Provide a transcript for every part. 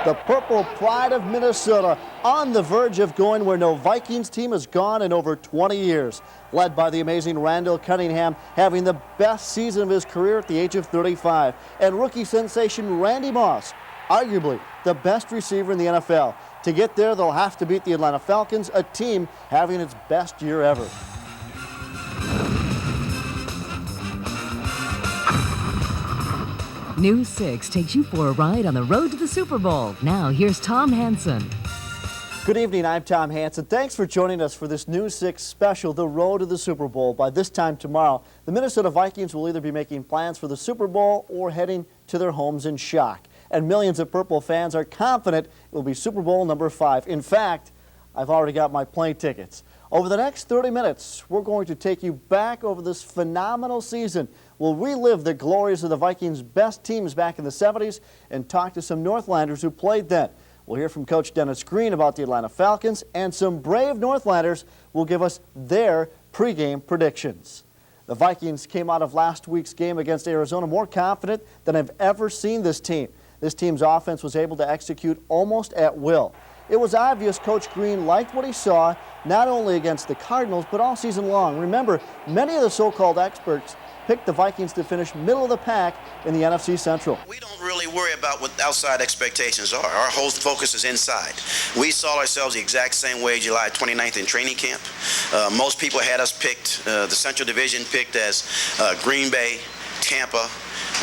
The purple pride of Minnesota on the verge of going where no Vikings team has gone in over 20 years. Led by the amazing Randall Cunningham, having the best season of his career at the age of 35. And rookie sensation Randy Moss, arguably the best receiver in the NFL. To get there, they'll have to beat the Atlanta Falcons, a team having its best year ever. News 6 takes you for a ride on the road to the Super Bowl. Now, here's Tom Hansen. Good evening, I'm Tom Hansen. Thanks for joining us for this News 6 special, The Road to the Super Bowl. By this time tomorrow, the Minnesota Vikings will either be making plans for the Super Bowl or heading to their homes in shock. And millions of Purple fans are confident it will be Super Bowl number 5. In fact, I've already got my plane tickets. Over the next 30 minutes, we're going to take you back over this phenomenal season. We'll relive the glories of the Vikings' best teams back in the 70s and talk to some Northlanders who played then. We'll hear from Coach Dennis Green about the Atlanta Falcons, and some brave Northlanders will give us their pregame predictions. The Vikings came out of last week's game against Arizona more confident than I've ever seen this team. This team's offense was able to execute almost at will. It was obvious Coach Green liked what he saw, not only against the Cardinals, but all season long. Remember, many of the so-called experts picked the Vikings to finish middle of the pack in the NFC Central. We don't really worry about what outside expectations are. Our whole focus is inside. We saw ourselves the exact same way July 29th in training camp. Most people had us picked, the Central Division picked as Green Bay, Tampa,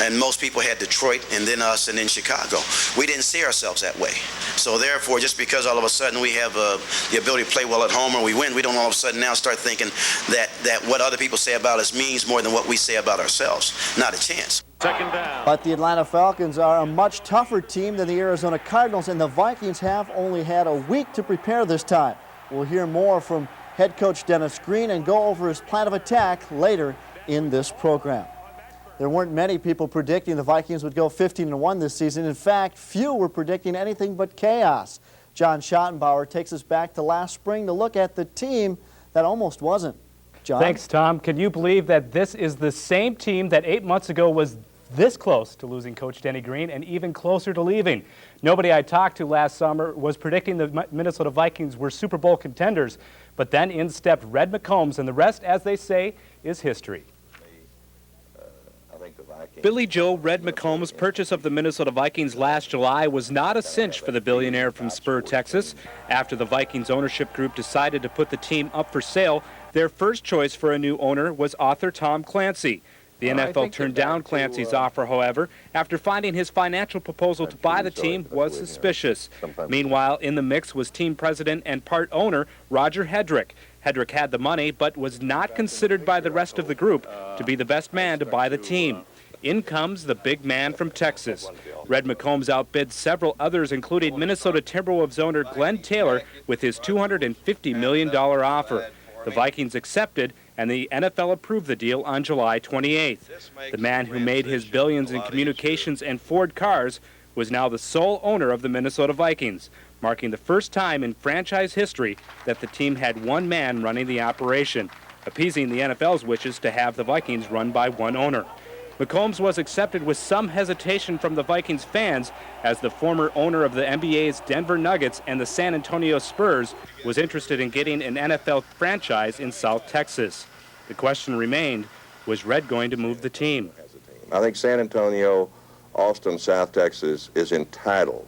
and most people had Detroit and then us and then Chicago. We didn't see ourselves that way. So therefore, just because all of a sudden we have the ability to play well at home or we win, we don't all of a sudden now start thinking that what other people say about us means more than what we say about ourselves. Not a chance. Second down. But the Atlanta Falcons are a much tougher team than the Arizona Cardinals, and the Vikings have only had a week to prepare this time. We'll hear more from head coach Dennis Green and go over his plan of attack later in this program. There weren't many people predicting the Vikings would go 15-1 this season. In fact, few were predicting anything but chaos. John Schottenbauer takes us back to last spring to look at the team that almost wasn't. John? Thanks, Tom. Can you believe that this is the same team that 8 months ago was this close to losing Coach Denny Green and even closer to leaving? Nobody I talked to last summer was predicting the Minnesota Vikings were Super Bowl contenders, but then in stepped Red McCombs, and the rest, as they say, is history. Billy Joe Red McCombs' purchase of the Minnesota Vikings last July was not a cinch for the billionaire from Spur, Texas. After the Vikings ownership group decided to put the team up for sale, their first choice for a new owner was author Tom Clancy. The NFL turned down Clancy's offer, however, after finding his financial proposal to buy the team was suspicious. Meanwhile, in the mix was team president and part owner Roger Hedrick. Hedrick had the money, but was not considered by the rest of the group to be the best man to buy the team. In comes the big man from Texas. Red McCombs outbid several others, including Minnesota Timberwolves owner Glenn Taylor, with his $250 million offer. The Vikings accepted, and the NFL approved the deal on July 28th. The man who made his billions in communications and Ford cars was now the sole owner of the Minnesota Vikings, marking the first time in franchise history that the team had one man running the operation, appeasing the NFL's wishes to have the Vikings run by one owner. McCombs was accepted with some hesitation from the Vikings fans, as the former owner of the NBA's Denver Nuggets and the San Antonio Spurs was interested in getting an NFL franchise in South Texas. The question remained, was Red going to move the team? I think San Antonio, Austin, South Texas is entitled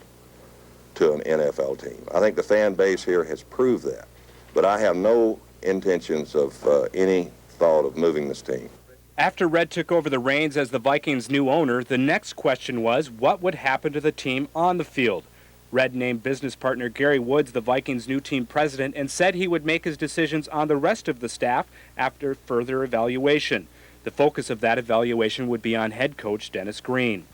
to an NFL team. I think the fan base here has proved that, but I have no intentions of any thought of moving this team. After Red took over the reins as the Vikings' new owner, the next question was what would happen to the team on the field. Red named business partner Gary Woods the Vikings' new team president and said he would make his decisions on the rest of the staff after further evaluation. The focus of that evaluation would be on head coach Dennis Green.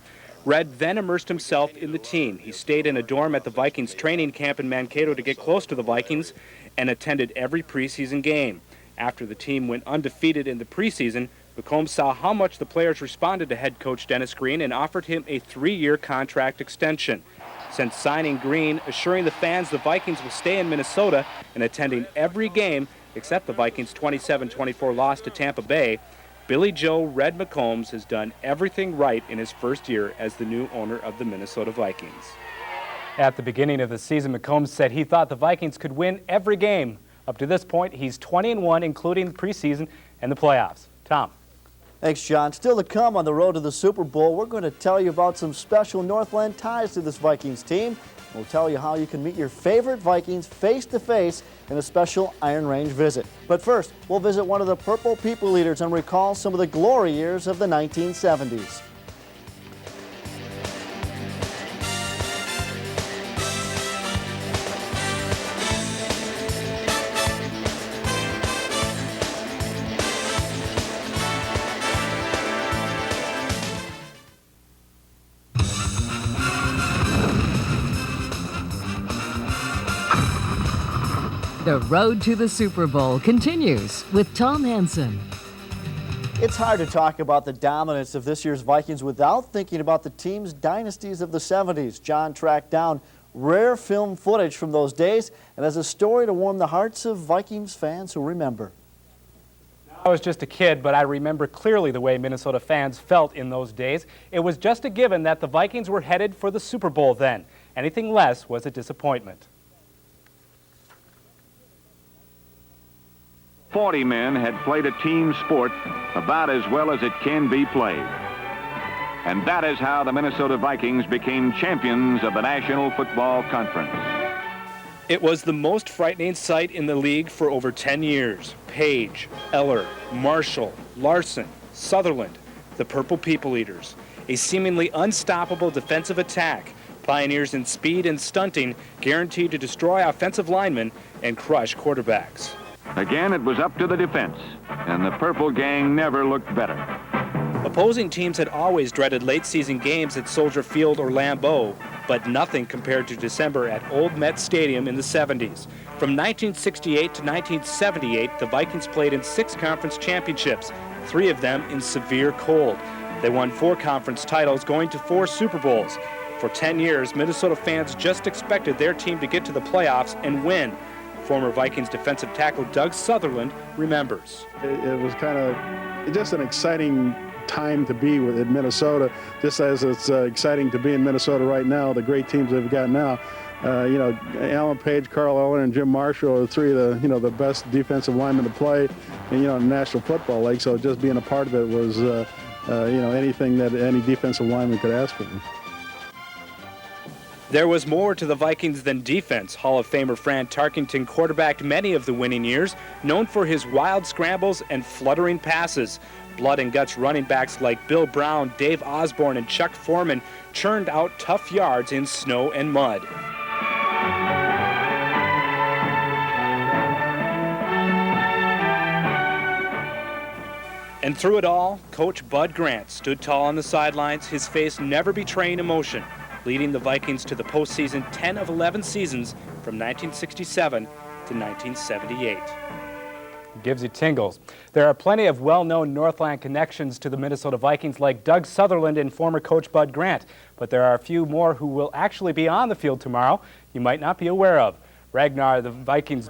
Red then immersed himself in the team. He stayed in a dorm at the Vikings training camp in Mankato to get close to the Vikings and attended every preseason game. After the team went undefeated in the preseason, McCombs saw how much the players responded to head coach Dennis Green and offered him a 3-year contract extension. Since signing Green, assuring the fans the Vikings will stay in Minnesota and attending every game except the Vikings' 27-24 loss to Tampa Bay, Billy Joe Red McCombs has done everything right in his first year as the new owner of the Minnesota Vikings. At the beginning of the season, McCombs said he thought the Vikings could win every game. Up to this point, he's 20-1, including the preseason and the playoffs. Tom. Thanks, John. Still to come on the road to the Super Bowl, we're going to tell you about some special Northland ties to this Vikings team. We'll tell you how you can meet your favorite Vikings face-to-face in a special Iron Range visit. But first, we'll visit one of the Purple People Eaters and recall some of the glory years of the 1970s. The road to the Super Bowl continues with Tom Hansen. It's hard to talk about the dominance of this year's Vikings without thinking about the team's dynasties of the 70s. John tracked down rare film footage from those days and has a story to warm the hearts of Vikings fans who remember. I was just a kid, but I remember clearly the way Minnesota fans felt in those days. It was just a given that the Vikings were headed for the Super Bowl then. Anything less was a disappointment. 40 men had played a team sport about as well as it can be played. And that is how the Minnesota Vikings became champions of the National Football Conference. It was the most frightening sight in the league for over 10 years. Page, Eller, Marshall, Larson, Sutherland, the Purple People Eaters. A seemingly unstoppable defensive attack. Pioneers in speed and stunting, guaranteed to destroy offensive linemen and crush quarterbacks. Again, it was up to the defense, and the Purple Gang never looked better. Opposing teams had always dreaded late-season games at Soldier Field or Lambeau, but nothing compared to December at Old Met Stadium in the 70s. From 1968 to 1978, the Vikings played in 6 conference championships, 3 of them in severe cold. They won 4 conference titles, going to 4 Super Bowls. For 10 years, Minnesota fans just expected their team to get to the playoffs and win. Former Vikings defensive tackle Doug Sutherland remembers. It was kind of just an exciting time to be in Minnesota, just as it's exciting to be in Minnesota right now, the great teams they've got now. Alan Page, Carl Eller, and Jim Marshall are 3 of the best defensive linemen to play in the National Football League, so just being a part of it was anything that any defensive lineman could ask for. There was more to the Vikings than defense. Hall of Famer Fran Tarkenton quarterbacked many of the winning years, known for his wild scrambles and fluttering passes. Blood and guts running backs like Bill Brown, Dave Osborne, and Chuck Foreman churned out tough yards in snow and mud. And through it all, Coach Bud Grant stood tall on the sidelines, his face never betraying emotion, leading the Vikings to the postseason 10 of 11 seasons from 1967 to 1978. Gives you tingles. There are plenty of well-known Northland connections to the Minnesota Vikings like Doug Sutherland and former coach Bud Grant, but there are a few more who will actually be on the field tomorrow you might not be aware of. Ragnar, the Vikings'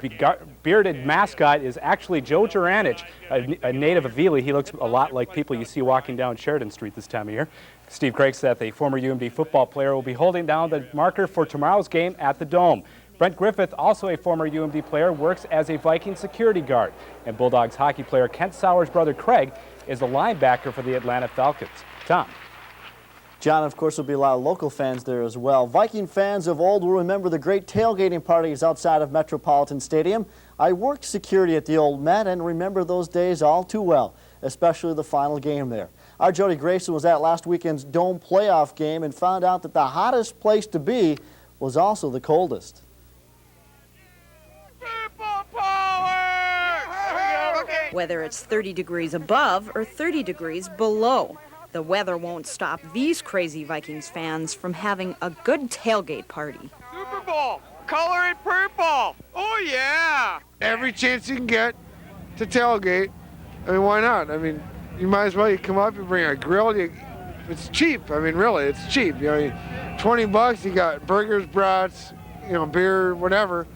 bearded mascot, is actually Joe Juranich, a native of Ely. He looks a lot like people you see walking down Sheridan Street this time of year. Steve Craigstad, the former UMD football player, will be holding down the marker for tomorrow's game at the Dome. Brent Griffith, also a former UMD player, works as a Viking security guard. And Bulldogs hockey player Kent Sauer's brother Craig is a linebacker for the Atlanta Falcons. Tom. John, of course, there'll be a lot of local fans there as well. Viking fans of old will remember the great tailgating parties outside of Metropolitan Stadium. I worked security at the Old Met and remember those days all too well, especially the final game there. Our Jody Grayson was at last weekend's Dome playoff game and found out that the hottest place to be was also the coldest. Whether it's 30 degrees above or 30 degrees below, the weather won't stop these crazy Vikings fans from having a good tailgate party. Super Bowl, color it purple. Oh, yeah. Every chance you can get to tailgate. I mean, why not? I mean, you might as well. You come up, you bring a grill. It's cheap. I mean, really, it's cheap. $20, you got burgers, brats, beer, whatever.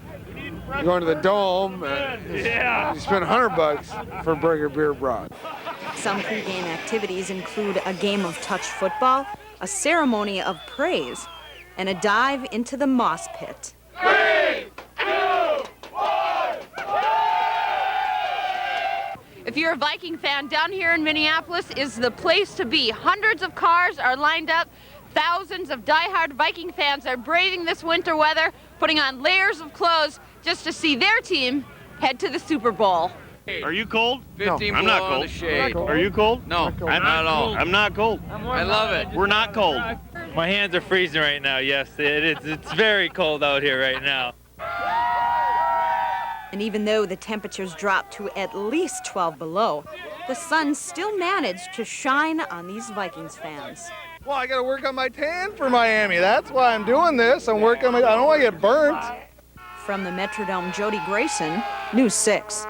You go into the Dome, you spend $100 for burger, beer, brat. Some pregame activities include a game of touch football, a ceremony of praise, and a dive into the moss pit. 3, 2, 1. If you're a Viking fan, down here in Minneapolis is the place to be. Hundreds of cars are lined up. Thousands of diehard Viking fans are braving this winter weather, putting on layers of clothes just to see their team head to the Super Bowl. Are you cold? 15 I'm not below cold. the shade. Are you cold? No, I'm not at all. I'm not cold. I love it. We're not cold. My hands are freezing right now, yes. It's very cold out here right now. And even though the temperatures dropped to at least 12 below, the sun still managed to shine on these Vikings fans. Well, I got to work on my tan for Miami. That's why I'm doing this. I'm working on I don't want to get burnt. From the Metrodome, Jody Grayson, News 6.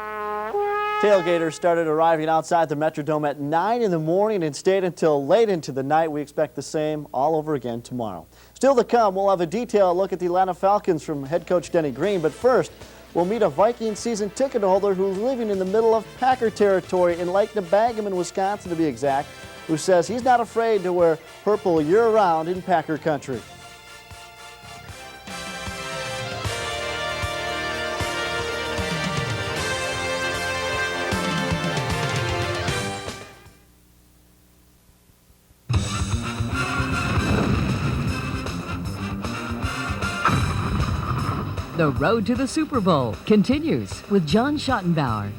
Tailgaters started arriving outside the Metrodome at 9 in the morning and stayed until late into the night. We expect the same all over again tomorrow. Still to come, we'll have a detailed look at the Atlanta Falcons from head coach Denny Green. But first, we'll meet a Viking season ticket holder who's living in the middle of Packer territory in Lake Nebagamon, Wisconsin to be exact, who says he's not afraid to wear purple year-round in Packer country. The road to the Super Bowl continues with John Schottenbauer.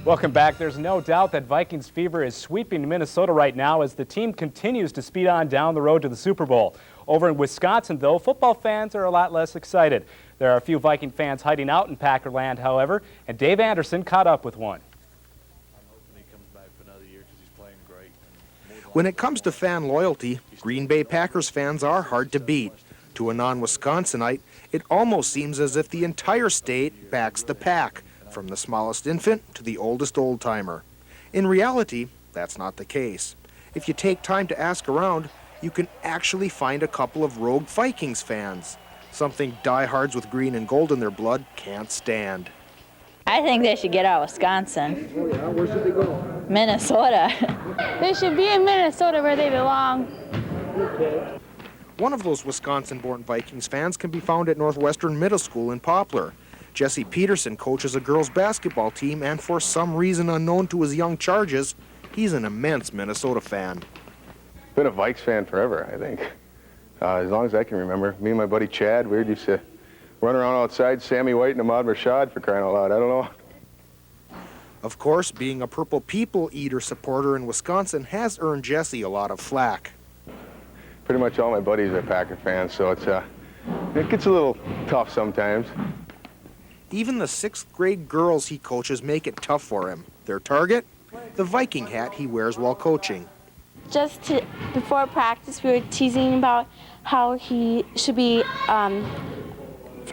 Welcome back. There's no doubt that Vikings fever is sweeping Minnesota right now as the team continues to speed on down the road to the Super Bowl. Over in Wisconsin, though, football fans are a lot less excited. There are a few Viking fans hiding out in Packerland, however, and Dave Anderson caught up with one. When it comes to fan loyalty, Green Bay Packers fans are hard to beat. To a non-Wisconsinite, it almost seems as if the entire state backs the Pack, from the smallest infant to the oldest old-timer. In reality, that's not the case. If you take time to ask around, you can actually find a couple of rogue Vikings fans, something diehards with green and gold in their blood can't stand. I think they should get out of Wisconsin. Oh, yeah? Where should they go? Minnesota. They should be in Minnesota where they belong. Okay. One of those Wisconsin-born Vikings fans can be found at Northwestern Middle School in Poplar. Jesse Peterson coaches a girls' basketball team, and for some reason unknown to his young charges, he's an immense Minnesota fan. Been a Vikes fan forever, I think. As long as I can remember. Me and my buddy Chad, we used to run around outside, Sammy White and Ahmad Rashad, for crying out loud. I don't know. Of course, being a Purple People Eater supporter in Wisconsin has earned Jesse a lot of flack. Pretty much all my buddies are Packer fans, so it gets a little tough sometimes. Even the 6th grade girls he coaches make it tough for him. Their target? The Viking hat he wears while coaching. Before practice, we were teasing about how he should be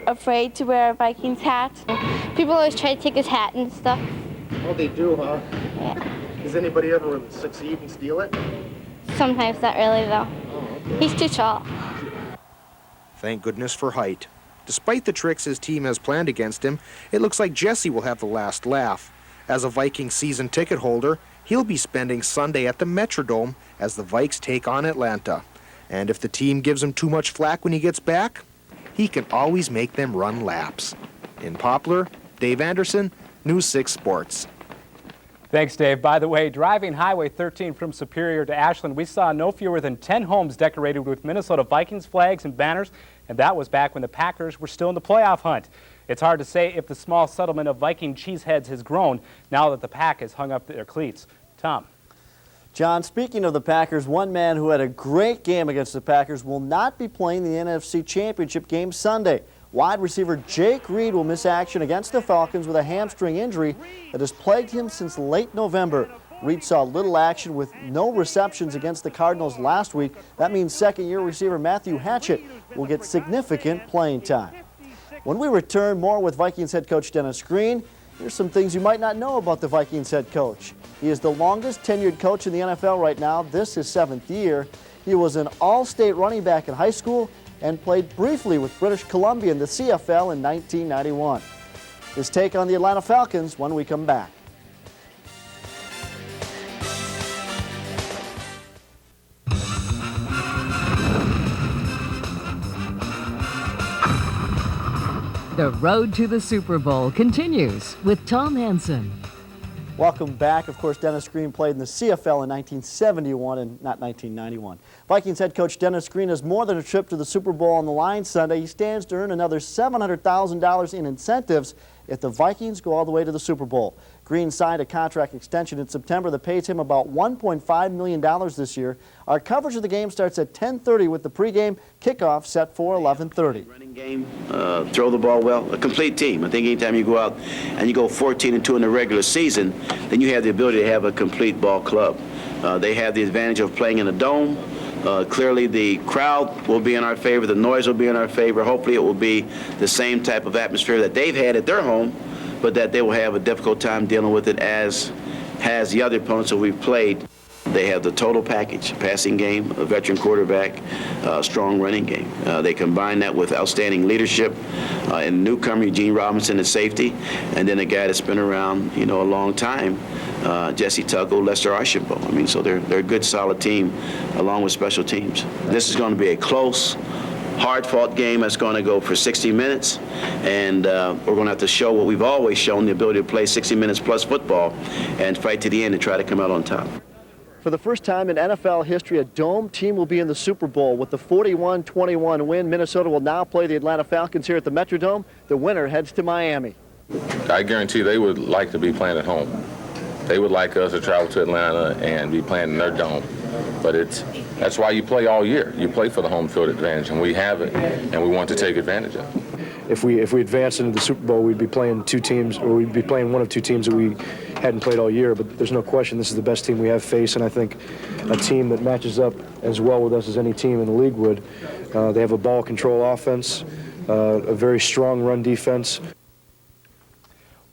afraid to wear a Vikings hat. People always try to take his hat and stuff. Oh, they do, huh? Yeah. Does anybody ever succeed and steal it? Sometimes not really, though. He's too tall. Thank goodness for height. Despite the tricks his team has planned against him, it looks like Jesse will have the last laugh. As a Viking season ticket holder, he'll be spending Sunday at the Metrodome as the Vikes take on Atlanta. And if the team gives him too much flack when he gets back, he can always make them run laps. In Poplar, Dave Anderson, News 6 Sports. Thanks, Dave. By the way, driving Highway 13 from Superior to Ashland, we saw no fewer than 10 homes decorated with Minnesota Vikings flags and banners, and that was back when the Packers were still in the playoff hunt. It's hard to say if the small settlement of Viking cheeseheads has grown now that the Pack has hung up their cleats. Tom. John, speaking of the Packers, one man who had a great game against the Packers will not be playing the NFC Championship game Sunday. Wide receiver Jake Reed will miss action against the Falcons with a hamstring injury that has plagued him since late November. Reed saw little action with no receptions against the Cardinals last week. That means second-year receiver Matthew Hatchett will get significant playing time. When we return, more with Vikings head coach Dennis Green. Here's some things you might not know about the Vikings head coach. He is the longest tenured coach in the NFL right now. This is 7th year. He was an all-state running back in high school and played briefly with British Columbia in the CFL in 1991. His take on the Atlanta Falcons when we come back. The road to the Super Bowl continues with Tom Hansen. Welcome back. Of course, Dennis Green played in the CFL in 1971 and not 1991. Vikings head coach Dennis Green has more than a trip to the Super Bowl on the line Sunday. He stands to earn another $700,000 in incentives if the Vikings go all the way to the Super Bowl. Green signed a contract extension in September that pays him about $1.5 million this year. Our coverage of the game starts at 10:30 with the pregame kickoff set for 11:30. Running game, throw the ball well, a complete team. I think anytime you go out and you go 14-2 in the regular season, then you have the ability to have a complete ball club. They have the advantage of playing in a dome. Clearly the crowd will be in our favor, the noise will be in our favor. Hopefully it will be the same type of atmosphere that they've had at their home, but that they will have a difficult time dealing with it as has the other opponents that we've played. They have the total package, passing game, a veteran quarterback, strong running game. They combine that with outstanding leadership and newcomer Eugene Robinson at safety, and then a guy that's been around, a long time, Jesse Tuggle, Lester Archambault. I mean, so they're a good, solid team, along with special teams. This is going to be a close, hard-fought game that's going to go for 60 minutes, and we're going to have to show what we've always shown, the ability to play 60 minutes plus football and fight to the end and try to come out on top. For the first time in NFL history, a Dome team will be in the Super Bowl. With the 41-21 win, Minnesota will now play the Atlanta Falcons here at the Metrodome. The winner heads to Miami. I guarantee they would like to be playing at home. They would like us to travel to Atlanta and be playing in their dome. But that's why you play all year. You play for the home field advantage, and we have it, and we want to take advantage of it. If we advance into the Super Bowl, we'd be playing two teams, or we'd be playing one of two teams that we hadn't played all year. But there's no question this is the best team we have faced, and I think a team that matches up as well with us as any team in the league would. They have a ball control offense, a very strong run defense.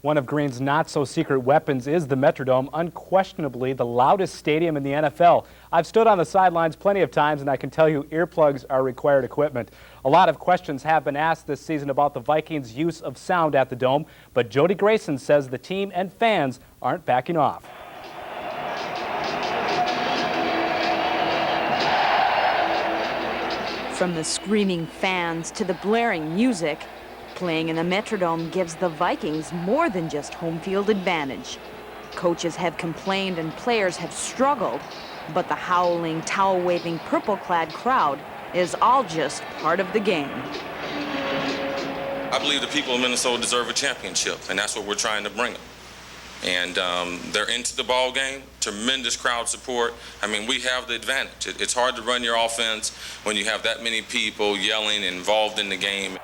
One of Green's not-so-secret weapons is the Metrodome, unquestionably the loudest stadium in the NFL. I've stood on the sidelines plenty of times, and I can tell you earplugs are required equipment. A lot of questions have been asked this season about the Vikings' use of sound at the Dome, but Jody Grayson says the team and fans aren't backing off. From the screaming fans to the blaring music, playing in the Metrodome gives the Vikings more than just home field advantage. Coaches have complained and players have struggled, but the howling, towel-waving, purple-clad crowd is all just part of the game. I believe the people of Minnesota deserve a championship, and that's what we're trying to bring them. And they're into the ball game, tremendous crowd support. I mean, we have the advantage. It's hard to run your offense when you have that many people yelling and involved in the game.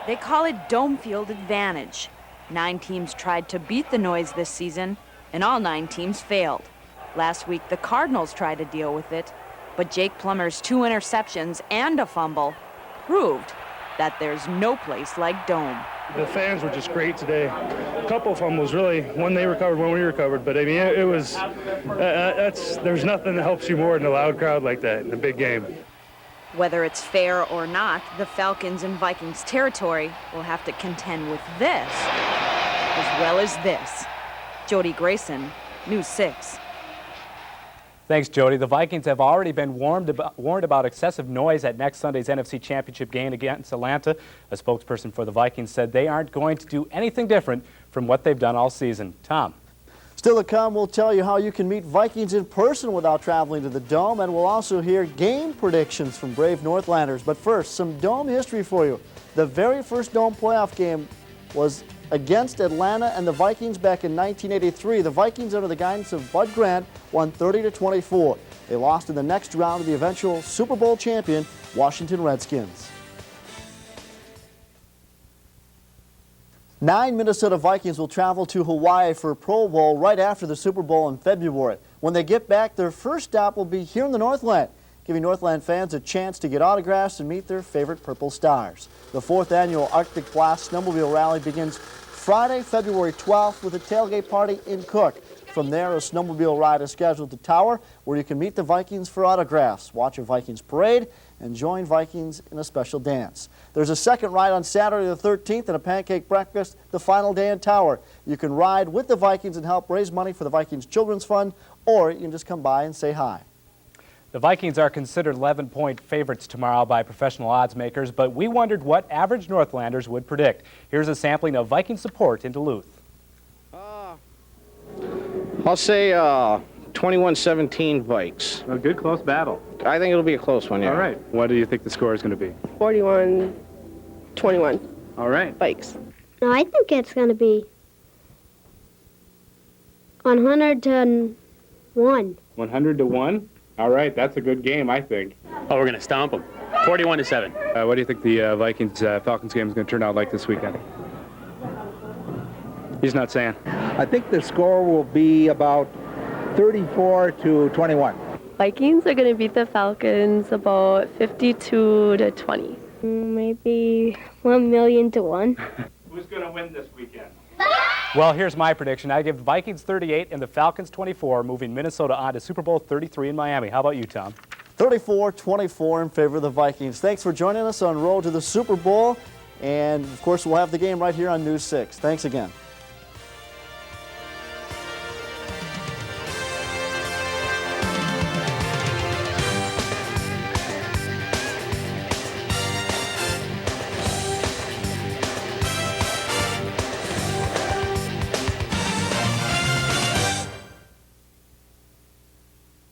They call it Dome Field advantage. 9 teams tried to beat the noise this season, and all 9 teams failed. Last week, the Cardinals tried to deal with it, but Jake Plummer's 2 interceptions and a fumble proved that there's no place like Dome. The fans were just great today. A couple fumbles, really. One they recovered, one we recovered. But I mean, it was, there's nothing that helps you more than a loud crowd like that in a big game. Whether it's fair or not, the Falcons in Vikings territory will have to contend with this as well as this. Jody Grayson, News 6. Thanks, Jody. The Vikings have already been warned about excessive noise at next Sunday's NFC Championship game against Atlanta. A spokesperson for the Vikings said they aren't going to do anything different from what they've done all season. Tom. Still to come, we'll tell you how you can meet Vikings in person without traveling to the Dome, and we'll also hear game predictions from brave Northlanders. But first, some Dome history for you. The very first Dome playoff game was against Atlanta and the Vikings back in 1983. The Vikings, under the guidance of Bud Grant, won 30-24. They lost in the next round to the eventual Super Bowl champion, Washington Redskins. 9 Minnesota Vikings will travel to Hawaii for Pro Bowl right after the Super Bowl in February. When they get back, their first stop will be here in the Northland, giving Northland fans a chance to get autographs and meet their favorite Purple Stars. The 4th annual Arctic Blast Snowmobile Rally begins Friday, February 12th with a tailgate party in Cook. From there, a snowmobile ride is scheduled to Tower, where you can meet the Vikings for autographs, watch a Vikings parade, and join Vikings in a special dance. There's a second ride on Saturday the 13th and a pancake breakfast the final day in Tower. You can ride with the Vikings and help raise money for the Vikings Children's Fund, or you can just come by and say hi. The Vikings are considered 11-point favorites tomorrow by professional odds makers, but we wondered what average Northlanders would predict. Here's a sampling of Viking support in Duluth. I'll say 21-17 Vikes. A good close battle. I think it'll be a close one, yeah. All right. What do you think the score is going to be? 41-21. All right. Vikes. No, I think it's going to be 100-1. 100-1? All right, that's a good game, I think. Oh, we're going to stomp them. 41-7. What do you think the Vikings-Falcons game is going to turn out like this weekend? He's not saying. I think the score will be about 34-21. Vikings are going to beat the Falcons about 52-20. Maybe 1,000,000 to 1. Who's going to win this weekend? Well, here's my prediction. I give the Vikings 38 and the Falcons 24, moving Minnesota on to Super Bowl 33 in Miami. How about you, Tom? 34-24 in favor of the Vikings. Thanks for joining us on Road to the Super Bowl. And, of course, we'll have the game right here on News 6. Thanks again.